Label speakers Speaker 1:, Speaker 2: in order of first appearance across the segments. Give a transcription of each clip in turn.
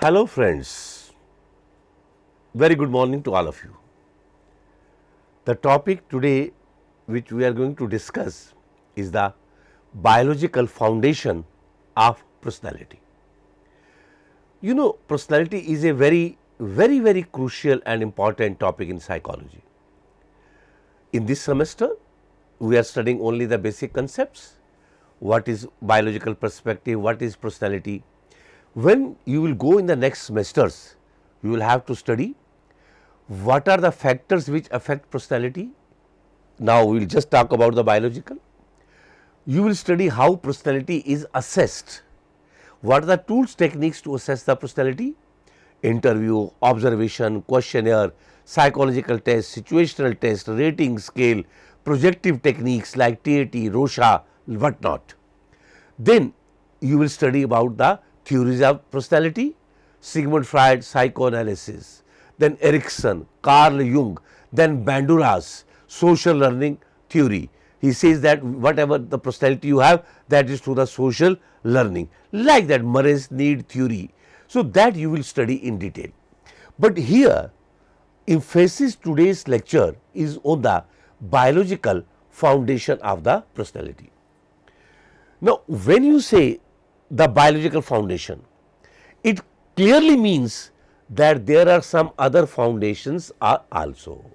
Speaker 1: Hello friends, very good morning to all of you. The topic today which we are going to discuss is the biological foundation of personality. You know, personality is a very crucial and important topic in psychology. In this semester, we are studying only the basic concepts. What is biological perspective, what is personality. When you will go in the next semesters, you will have to study what are the factors which affect personality. Now, we will just talk about the biological. You will study how personality is assessed. What are the tools, techniques to assess the personality? Interview, observation, questionnaire, psychological test, situational test, rating scale, projective techniques like TAT, Rorschach, whatnot. Then you will study about the theories of personality, Sigmund Freud, psychoanalysis, then Erikson, Carl Jung, then Bandura's social learning theory. He says that whatever the personality you have, that is through the social learning, like that Murray's need theory. So, that you will study in detail. But here, emphasis today's lecture is on the biological foundation of the personality. Now, when you say the biological foundation, it clearly means that there are some other foundations are also.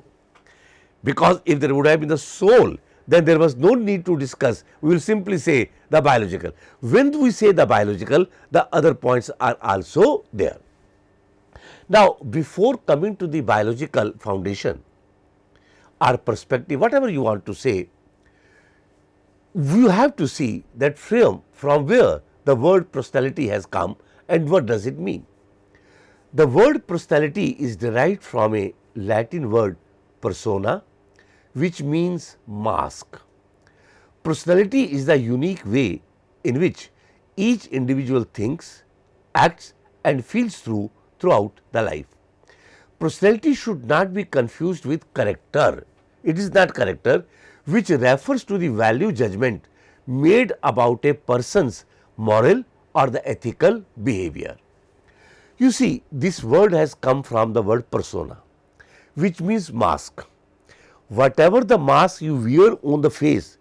Speaker 1: Because if there would have been the soul, then there was no need to discuss. We will simply say the biological. When we say the biological, the other points are also there. Now, before coming to the biological foundation or perspective, whatever you want to say, you have to see that from where the word personality has come and what does it mean. The word personality is derived from a Latin word persona, which means mask. Personality is the unique way in which each individual thinks, acts and feels throughout the life. Personality should not be confused with character. It is not character, which refers to the value judgment made about a person's moral or the ethical behavior. You see, this word has come from the word persona, which means mask. Whatever the mask you wear on the face,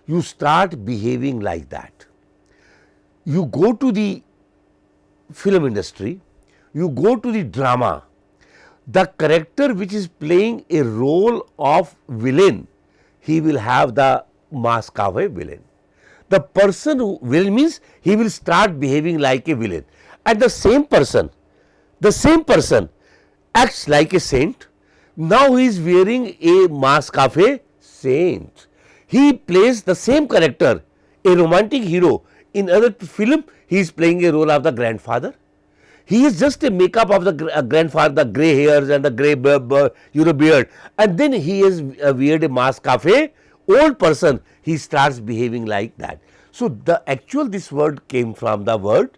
Speaker 1: you start behaving like that. You go to the film industry, you go to the drama, the character which is playing a role of villain, he will have the mask of a villain. The person who villain means he will start behaving like a villain, and the same person acts like a saint. Now he is wearing a mask of a saint. He plays the same character, a romantic hero. In other film, he is playing a role of the grandfather. He is just a makeup of the grandfather, the grey hairs and the grey beard, and then he has weared a mask of a old person. He starts behaving like that. So, the actual this word came from the word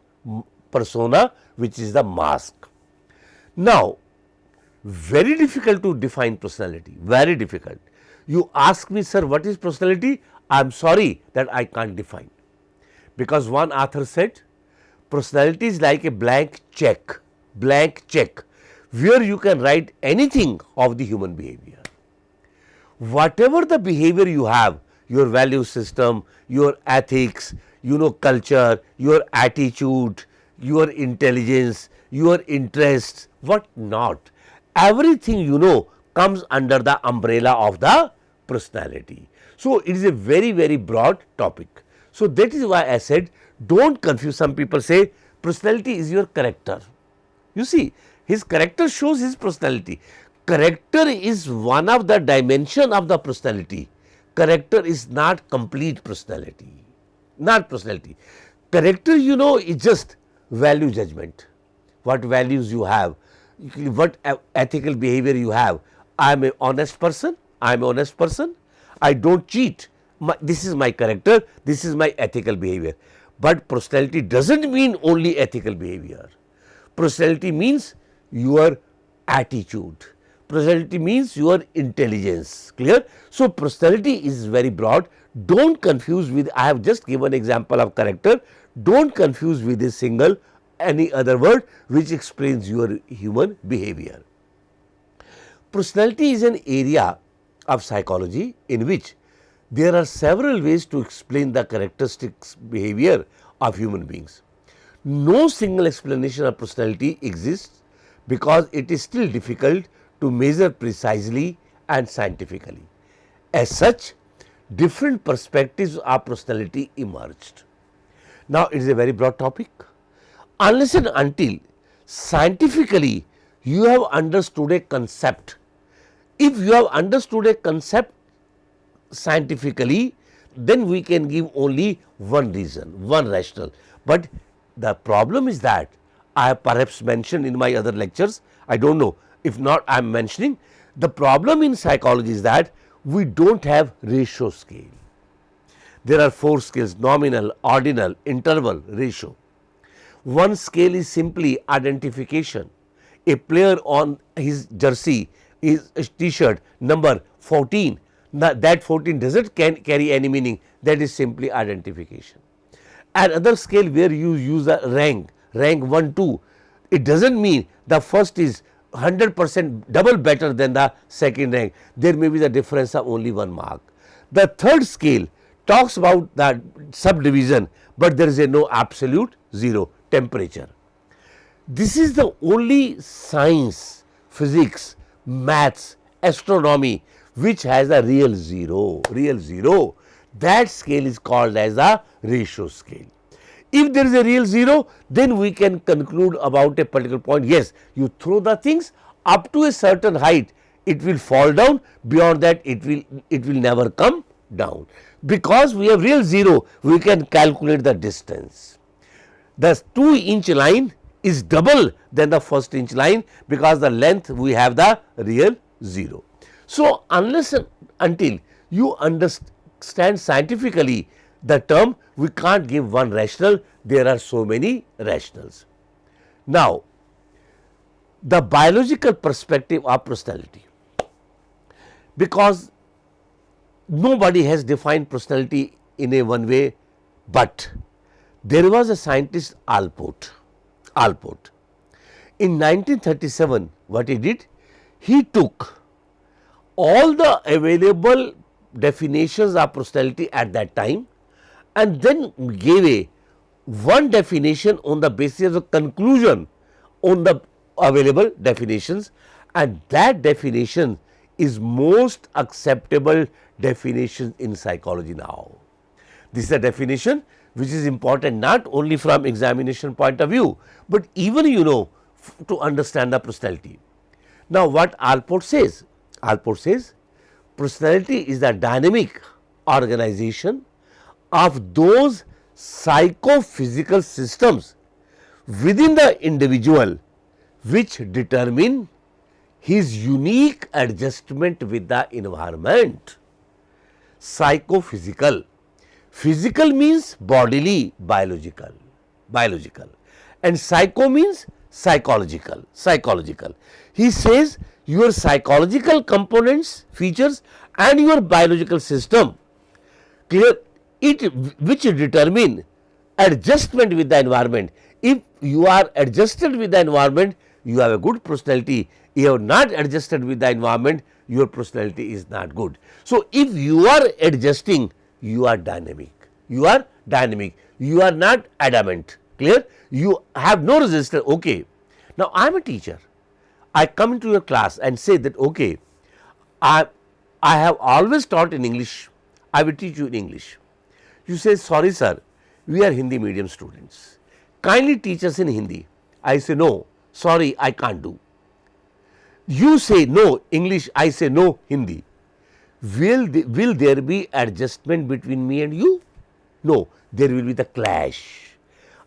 Speaker 1: persona, which is the mask. Now, very difficult to define personality, very difficult. You ask me, sir, what is personality? I am sorry that I can't define, because one author said, personality is like a blank check, where you can write anything of the human behavior. Whatever the behavior you have, your value system, your ethics, culture, your attitude, your intelligence, your interests, what not, everything comes under the umbrella of the personality. So, it is a very broad topic. So, that is why I said, don't confuse. Some people say personality is your character. You see, his character shows his personality. Character is one of the dimension of the personality. Character is not complete personality, not personality. Character, is just value judgment, what values you have, what ethical behavior you have. I am an honest person, I don't cheat, this is my character, this is my ethical behavior. But personality does not mean only ethical behavior. Personality means your attitude, personality means your intelligence, clear. So, personality is very broad, don't confuse with, I have just given example of character, don't confuse with a single any other word which explains your human behavior. Personality is an area of psychology in which there are several ways to explain the characteristics behavior of human beings. No single explanation of personality exists because it is still difficult to measure precisely and scientifically. As such, different perspectives of personality emerged. Now, it is a very broad topic. Unless and until scientifically you have understood a concept, if you have understood a concept scientifically, then we can give only one reason, one rationale. But the problem is that I have perhaps mentioned in my other lectures, I do not know, if not I am mentioning, the problem in psychology is that we do not have ratio scale. There are 4 scales: nominal, ordinal, interval, ratio. One scale is simply identification. A player on his jersey, his t-shirt number 14, that 14 does not carry any meaning, that is simply identification. Another scale where you use a rank 1, 2, it does not mean the first is 100% double better than the second rank, there may be the difference of only 1 mark. The third scale talks about that subdivision, but there is a no absolute 0, temperature. This is the only science, physics, maths, astronomy which has a real 0, that scale is called as a ratio scale. If there is a real 0, then we can conclude about a particular point. Yes, you throw the things up to a certain height, it will fall down, beyond that it will never come down. Because we have real 0, we can calculate the distance. The 2-inch line is double than the 1st-inch line, because the length we have the real 0. So, unless and until you understand scientifically the term, we can't give one rationale, there are so many rationales. Now, the biological perspective of personality, because nobody has defined personality in a one way, but there was a scientist Alport. In 1937, what he did? He took all the available definitions of personality at that time and then gave a one definition on the basis of conclusion on the available definitions, and that definition is most acceptable definition in psychology now. This is a definition which is important not only from examination point of view, but even to understand the personality. Now, what Alport says? Alport says personality is the dynamic organization of those psychophysical systems within the individual which determine his unique adjustment with the environment. Psychophysical. Physical means bodily, biological, and psycho means psychological. He says your psychological components, features and your biological system, clear, which determine adjustment with the environment. If you are adjusted with the environment, you have a good personality. If you are not adjusted with the environment, your personality is not good. So, if you are adjusting, you are dynamic. You are not adamant. Clear? You have no resistance. Okay. Now, I am a teacher. I come into your class and say that, okay, I have always taught in English. I will teach you in English. You say, sorry sir, we are Hindi medium students. Kindly teach us in Hindi. I say, no, sorry, I can't do. You say no English, I say no Hindi. Will there be adjustment between me and you? No, there will be the clash.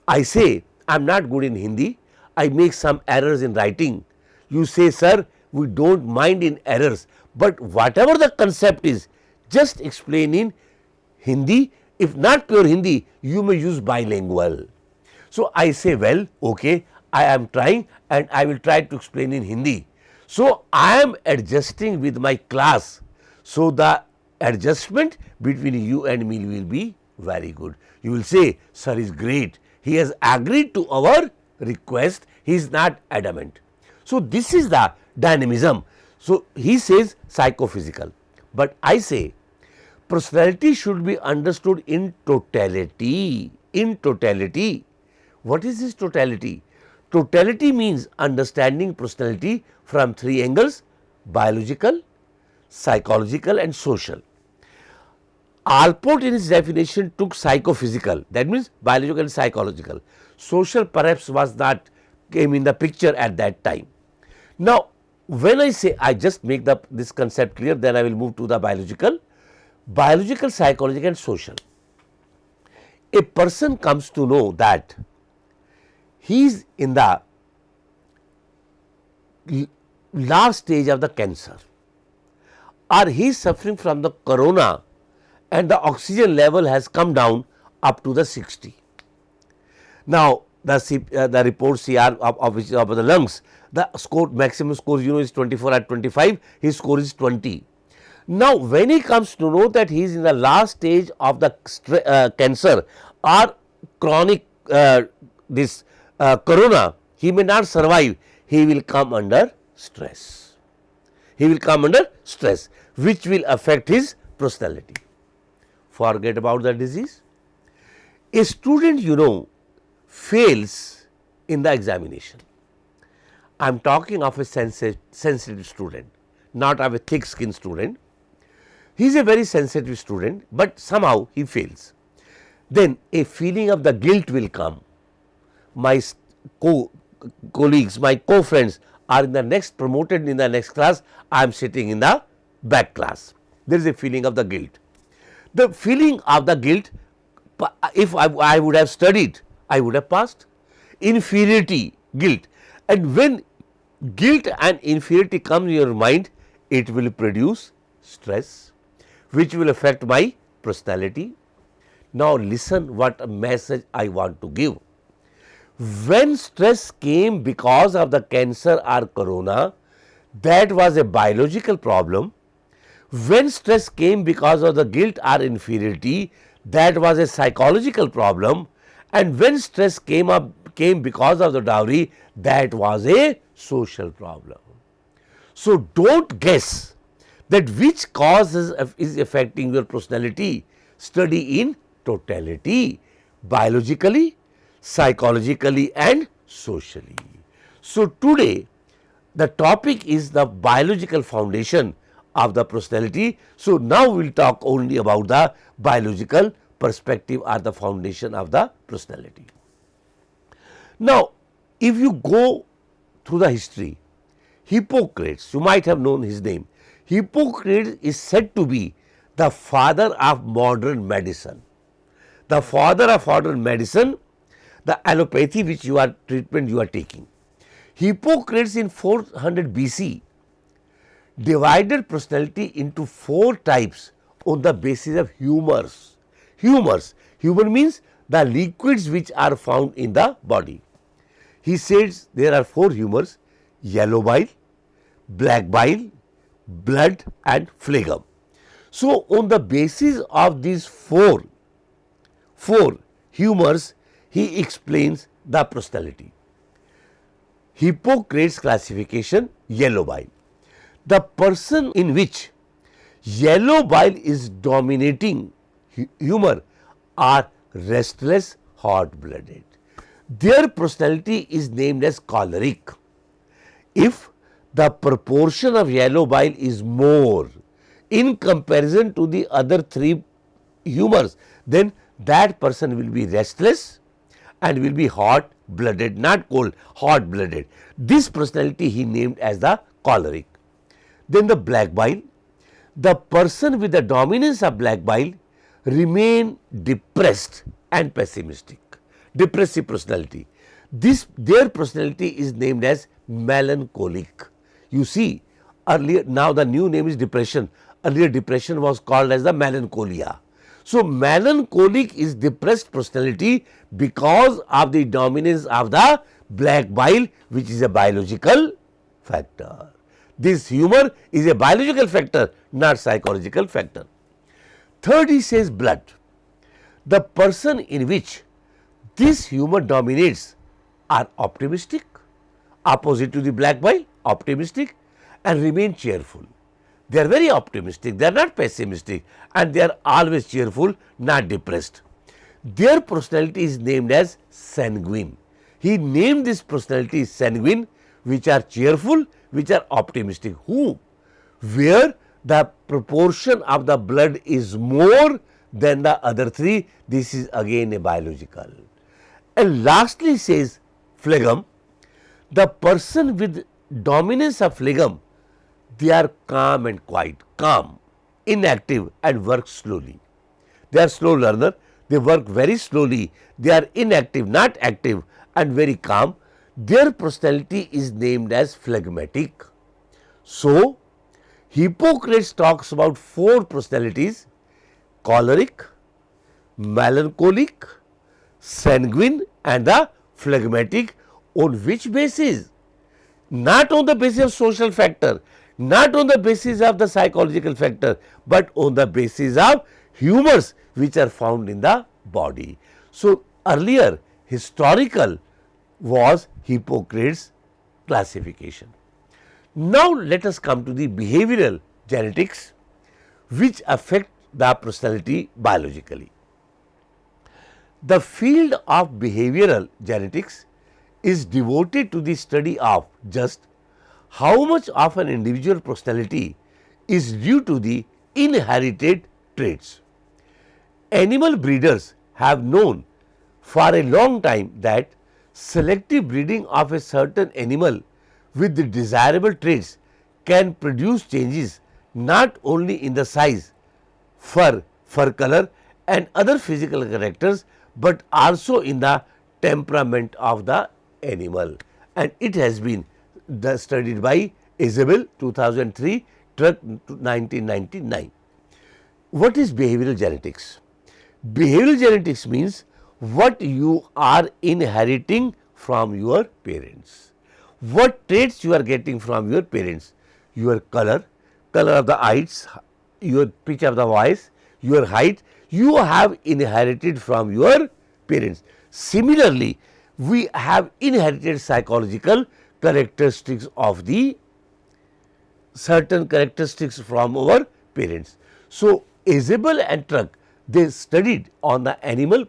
Speaker 1: I say I am not good in Hindi, I make some errors in writing. You say, sir, we do not mind in errors, but whatever the concept is, just explain in Hindi. If not pure Hindi, you may use bilingual. So, I say, well, okay, I am trying and I will try to explain in Hindi. So, I am adjusting with my class. So, the adjustment between you and me will be very good. You will say, sir is great. He has agreed to our request, he is not adamant. So, this is the dynamism. So, he says psychophysical, but I say personality should be understood in totality. In totality. What is this totality? Totality means understanding personality from three angles: biological, psychological and social. Alport in his definition took psychophysical, that means biological and psychological. Social perhaps was not came in the picture at that time. Now, when I say, I just make this concept clear, then I will move to the biological, psychological and social. A person comes to know that he is in the last stage of the cancer, or he is suffering from the corona and the oxygen level has come down up to the 60. Now, the report CR of the lungs, the score, maximum score is 24 at 25, his score is 20. Now, when he comes to know that he is in the last stage of the cancer or chronic corona, he may not survive, he will come under stress. He will come under stress, which will affect his personality. Forget about the disease. A student, fails in the examination. I am talking of a sensitive student, not of a thick skin student. He is a very sensitive student, but somehow he fails. Then a feeling of the guilt will come. My colleagues, my co-friends are in the next promoted in the next class, I am sitting in the back class. There is a feeling of the guilt. The feeling of the guilt, if I would have studied, I would have passed. Inferiority, guilt, and when guilt and inferiority come in your mind, it will produce stress, which will affect my personality. Now, listen what message I want to give. When stress came because of the cancer or corona, that was a biological problem. When stress came because of the guilt or inferiority, that was a psychological problem, and when stress came because of the dowry, that was a social problem. So, do not guess that which cause is affecting your personality. Study in totality, biologically, psychologically and socially. So, today the topic is the biological foundation of the personality. So, now we will talk only about the biological perspective or the foundation of the personality. Now, if you go through the history, Hippocrates, you might have known his name. Hippocrates is said to be the father of modern medicine. The father of modern medicine, the allopathy which treatment you are taking. Hippocrates in 400 BC divided personality into 4 types on the basis of humors. Humor means the liquids which are found in the body. He says there are 4 humors: yellow bile, black bile, blood and phlegm. So, on the basis of these four humors, he explains the personality. Hippocrates classification: yellow bile. The person in which yellow bile is dominating humor are restless, hot-blooded. Their personality is named as choleric. If the proportion of yellow bile is more in comparison to the other 3 humors, then that person will be restless and will be hot-blooded, not cold, hot-blooded. This personality he named as the choleric. Then the black bile. The person with the dominance of black bile remain depressed and pessimistic, depressive personality. Their personality is named as melancholic. You see, earlier, now the new name is depression. Earlier depression was called as the melancholia. So, melancholic is depressed personality because of the dominance of the black bile, which is a biological factor. This humor is a biological factor, not psychological factor. Third, he says blood. The person in which this humor dominates are optimistic, opposite to the black bile, optimistic, and remain cheerful. They are very optimistic, they are not pessimistic, and they are always cheerful, not depressed. Their personality is named as sanguine. He named this personality sanguine, which are cheerful, which are optimistic. Who? Where the proportion of the blood is more than the other three. This is again a biological. And lastly says phlegm, the person with dominance of phlegm, they are calm and quiet, calm, inactive and work slowly. They are slow learner, they work very slowly, they are inactive, not active and very calm. Their personality is named as phlegmatic. So, Hippocrates talks about 4 personalities: choleric, melancholic, sanguine and the phlegmatic. On which basis? Not on the basis of social factor, not on the basis of the psychological factor, but on the basis of humors which are found in the body. So, earlier historical was Hippocrates classification. Now, let us come to the behavioral genetics which affect the personality biologically. The field of behavioral genetics is devoted to the study of just how much of an individual personality is due to the inherited traits. Animal breeders have known for a long time that selective breeding of a certain animal with the desirable traits can produce changes not only in the size, fur color and other physical characters, but also in the temperament of the animal. And it has been studied by Isabel 2003, Truck 1999. What is behavioral genetics? Behavioral genetics means what you are inheriting from your parents. What traits you are getting from your parents? Your color of the eyes, your pitch of the voice, your height, you have inherited from your parents. Similarly, we have inherited psychological characteristics of the certain characteristics from our parents. So, Isabel and Truck, they studied on the animal,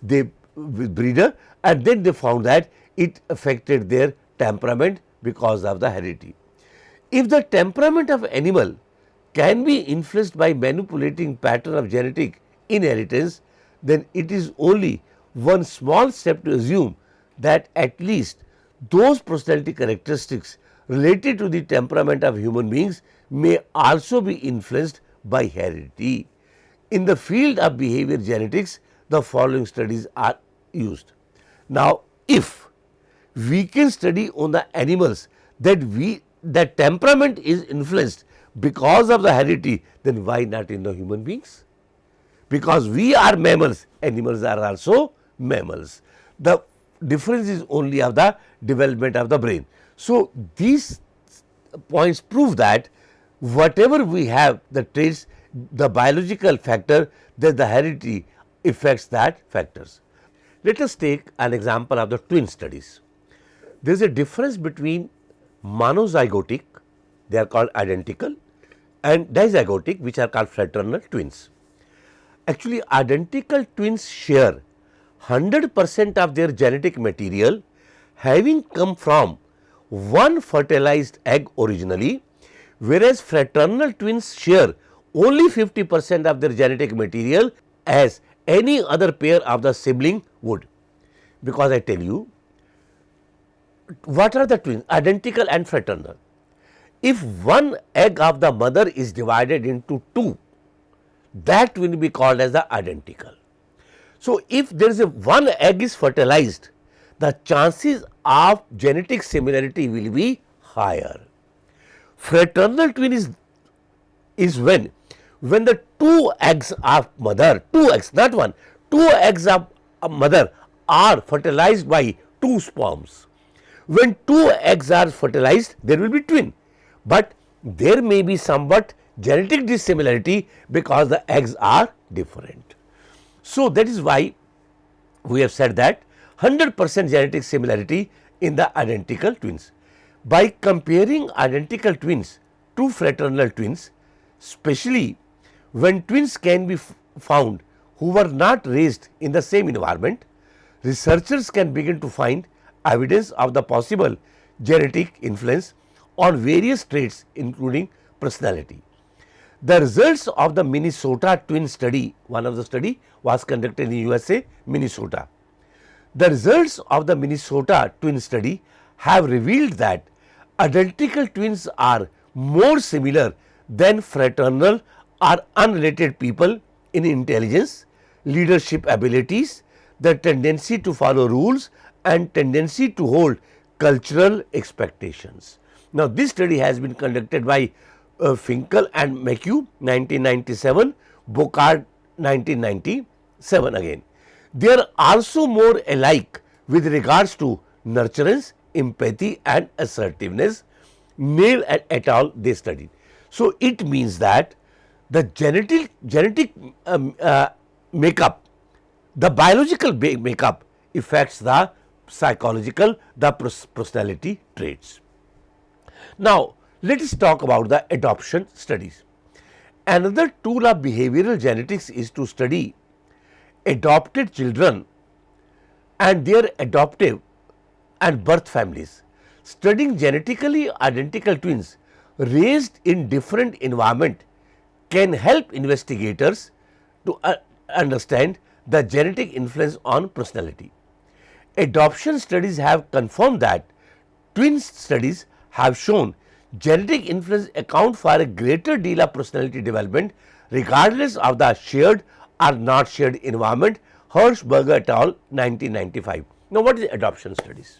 Speaker 1: they breeder, and then they found that it affected their temperament because of the heredity. If the temperament of animal can be influenced by manipulating pattern of genetic inheritance, then it is only one small step to assume that at least those personality characteristics related to the temperament of human beings may also be influenced by heredity. In the field of behavior genetics, the following studies are used. Now, if we can study on the animals that temperament is influenced because of the heredity, then why not in the human beings? Because we are mammals, animals are also mammals. The difference is only of the development of the brain. So, these points prove that whatever we have, the traits, the biological factor, that the heredity affects that factors. Let us take an example of the twin studies. There is a difference between monozygotic, they are called identical, and dizygotic, which are called fraternal twins. Actually, identical twins share 100% of their genetic material having come from one fertilized egg originally, whereas fraternal twins share only 50% of their genetic material as any other pair of the sibling would. Because I tell you, what are the twins? Identical and fraternal. If one egg of the mother is divided into 2, that will be called as the identical. So, if there is one egg is fertilized, the chances of genetic similarity will be higher. Fraternal twin is when the 2 eggs of mother, 2 eggs, not one, 2 eggs of mother are fertilized by 2 sperms. When 2 eggs are fertilized, there will be twin, but there may be somewhat genetic dissimilarity because the eggs are different. So, that is why we have said that 100% genetic similarity in the identical twins. By comparing identical twins to fraternal twins, especially when twins can be found who were not raised in the same environment, researchers can begin to find evidence of the possible genetic influence on various traits including personality. The results of the Minnesota twin study, one of the study was conducted in USA, Minnesota. The results of the Minnesota twin study have revealed that identical twins are more similar than fraternal or unrelated people in intelligence, leadership abilities, the tendency to follow rules and tendency to hold cultural expectations. Now, this study has been conducted by Finkel and McHugh 1997, Bocard 1997 again. They are also more alike with regards to nurturance, empathy and assertiveness. Neil and et al. They studied. So, it means that the genetic makeup, the biological makeup affects the psychological, the personality traits. Now, let us talk about the adoption studies. Another tool of behavioral genetics is to study adopted children and their adoptive and birth families. Studying genetically identical twins raised in different environment can help investigators to understand the genetic influence on personality. Adoption studies have confirmed that twin studies have shown genetic influence account for a greater deal of personality development regardless of the shared or not shared environment. Hirschberger et al. 1995. Now, what is adoption studies?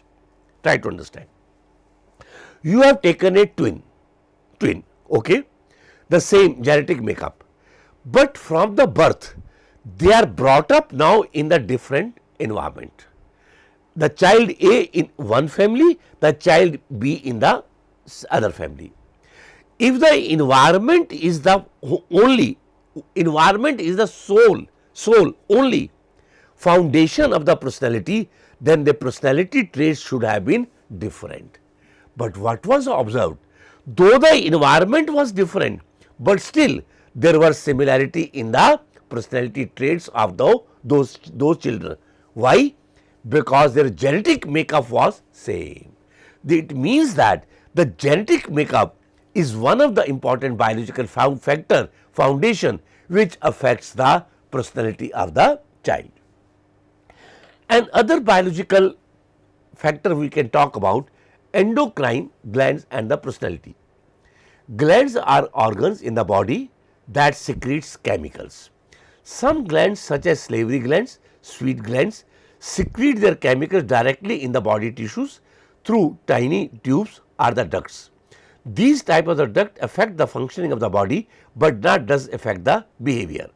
Speaker 1: Try to understand. You have taken a twin, okay, the same genetic makeup, but from the birth they are brought up now in the different environment. The child A in one family, the child B in the other family. If the environment is the only, environment is the sole only foundation of the personality, then the personality traits should have been different. But what was observed? Though the environment was different, but still there was similarity in the personality traits of those children. Why? Because their genetic makeup was same. It means that the genetic makeup is one of the important biological foundation which affects the personality of the child. And other biological factor we can talk about endocrine glands and the personality. Glands are organs in the body that secretes chemicals. Some glands such as salivary glands, sweat glands secrete their chemicals directly in the body tissues through tiny tubes or the ducts. These type of the duct affect the functioning of the body, but not does affect the behavior.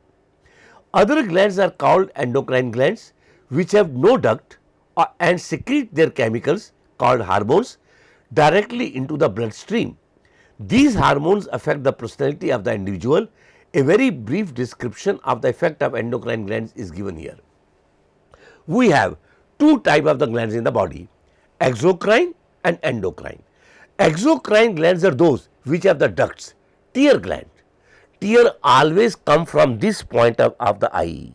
Speaker 1: Other glands are called endocrine glands, which have no duct and secrete their chemicals called hormones directly into the bloodstream. These hormones affect the personality of the individual. A very brief description of the effect of endocrine glands is given here. We have two types of the glands in the body, exocrine and endocrine. Exocrine glands are those which have the ducts. Tear gland. Tear always come from this point of the eye,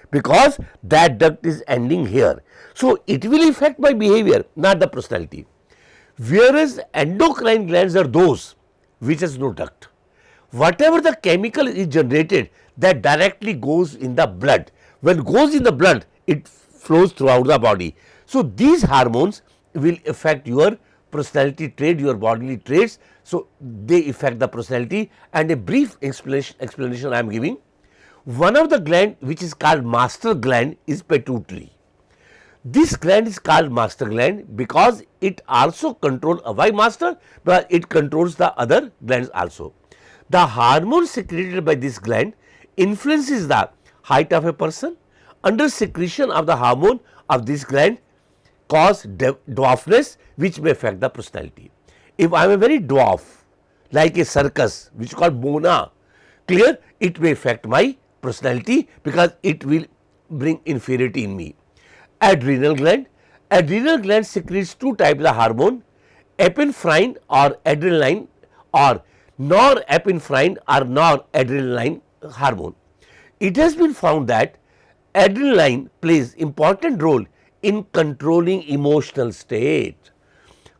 Speaker 1: because that duct is ending here. So, it will affect my behavior, not the personality. Whereas endocrine glands are those which has no duct. Whatever the chemical is generated, that directly goes in the blood. When it goes in the blood, it flows throughout the body. So, these hormones will affect your personality trait, your bodily traits. So, they affect the personality, and a brief explanation I am giving. One of the gland which is called master gland is pituitary. This gland is called master gland because it also controls, why master? Because it controls the other glands also. The hormone secreted by this gland influences the height of a person. Under secretion of the hormone of this gland cause dwarfness, which may affect the personality. If I am a very dwarf, like a circus which is called Mona, clear, it may affect my personality because it will bring inferiority in me. Adrenal gland. Adrenal gland secretes two types of hormone, epinephrine or adrenaline, or norepinephrine or noradrenaline hormone. It has been found that adrenaline plays important role in controlling emotional state.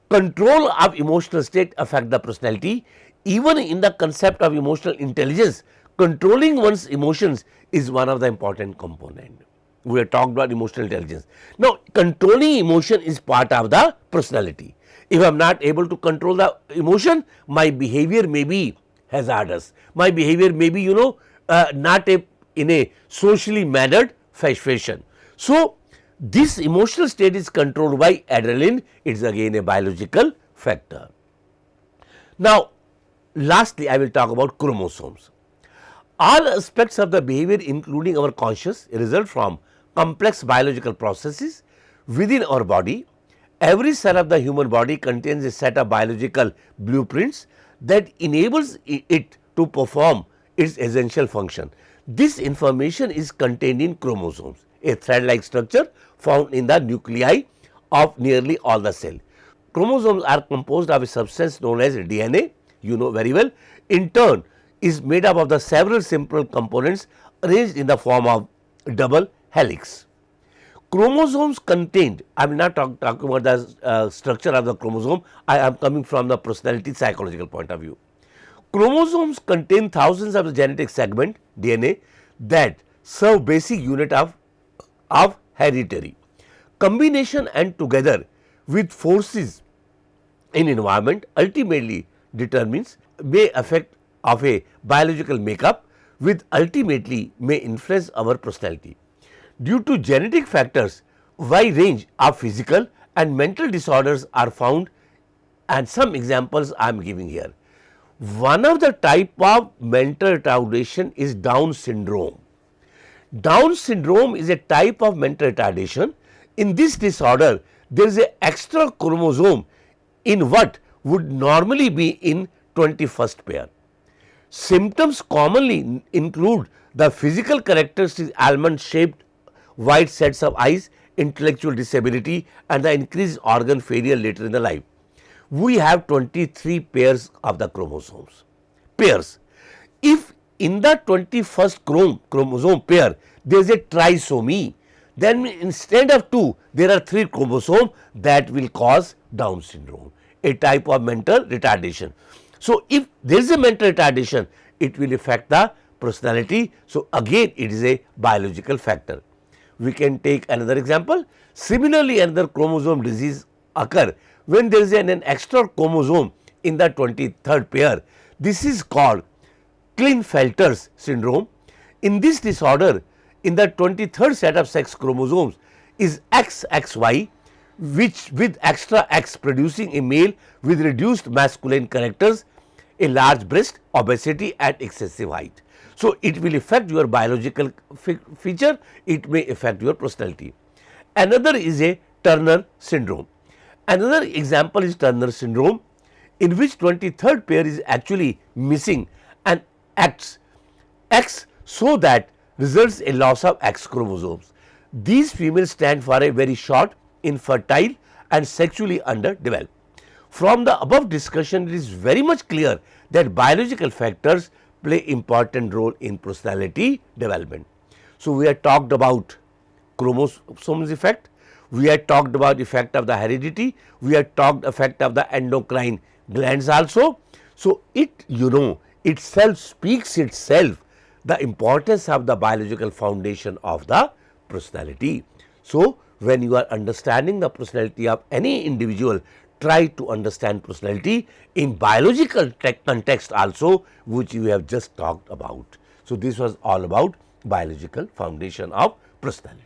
Speaker 1: Control of emotional state affect the personality. Even in the concept of emotional intelligence, controlling one's emotions is one of the important component. We have talked about emotional intelligence. Now, controlling emotion is part of the personality. If I am not able to control the emotion, my behavior may be hazardous. My behavior may be, not in a socially mannered fashion. So, this emotional state is controlled by adrenaline. It is again a biological factor. Now, lastly, I will talk about chromosomes. All aspects of the behavior, including our conscious, result from complex biological processes within our body. Every cell of the human body contains a set of biological blueprints that enables it to perform its essential function. This information is contained in chromosomes, a thread-like structure found in the nuclei of nearly all the cells. Chromosomes are composed of a substance known as DNA, you know very well. In turn, is made up of the several simple components arranged in the form of double helix. Chromosomes contained, I am not talking about the structure of the chromosome, I am coming from the personality psychological point of view. Chromosomes contain thousands of the genetic segment DNA that serve basic unit of hereditary. Combination and together with forces in environment ultimately determines may affect of a biological makeup with ultimately may influence our personality. Due to genetic factors, wide range of physical and mental disorders are found, and some examples I am giving here. One of the type of mental retardation is Down syndrome. Down syndrome is a type of mental retardation. In this disorder, there is an extra chromosome in what would normally be in 21st pair. Symptoms commonly include the physical characteristics almond shaped wide sets of eyes, intellectual disability, and the increased organ failure later in the life. We have 23 pairs of the chromosomes. Pairs. If in the 21st chromosome pair there is a trisomy, then instead of 2 there are 3 chromosomes that will cause Down syndrome, a type of mental retardation. So, if there is a mental retardation, it will affect the personality. So, again it is a biological factor. We can take another example. Similarly, another chromosome disease occur when there is an extra chromosome in the 23rd pair. This is called Klinefelter's syndrome. In this disorder, in the 23rd set of sex chromosomes is XXY, which with extra X producing a male with reduced masculine characters, a large breast, obesity and excessive height. So, it will affect your biological feature, it may affect your personality. Another is a Turner syndrome. Another example is Turner syndrome, in which 23rd pair is actually missing and X, so that results in loss of X chromosomes. These females stand for a very short, infertile and sexually underdeveloped. From the above discussion, it is very much clear that biological factors play important role in personality development. So, we have talked about chromosomes effect, we have talked about effect of the heredity, we have talked effect of the endocrine glands also. So, it itself speaks itself the importance of the biological foundation of the personality. So, when you are understanding the personality of any individual, try to understand personality in biological context also, which you have just talked about. So, this was all about biological foundation of personality.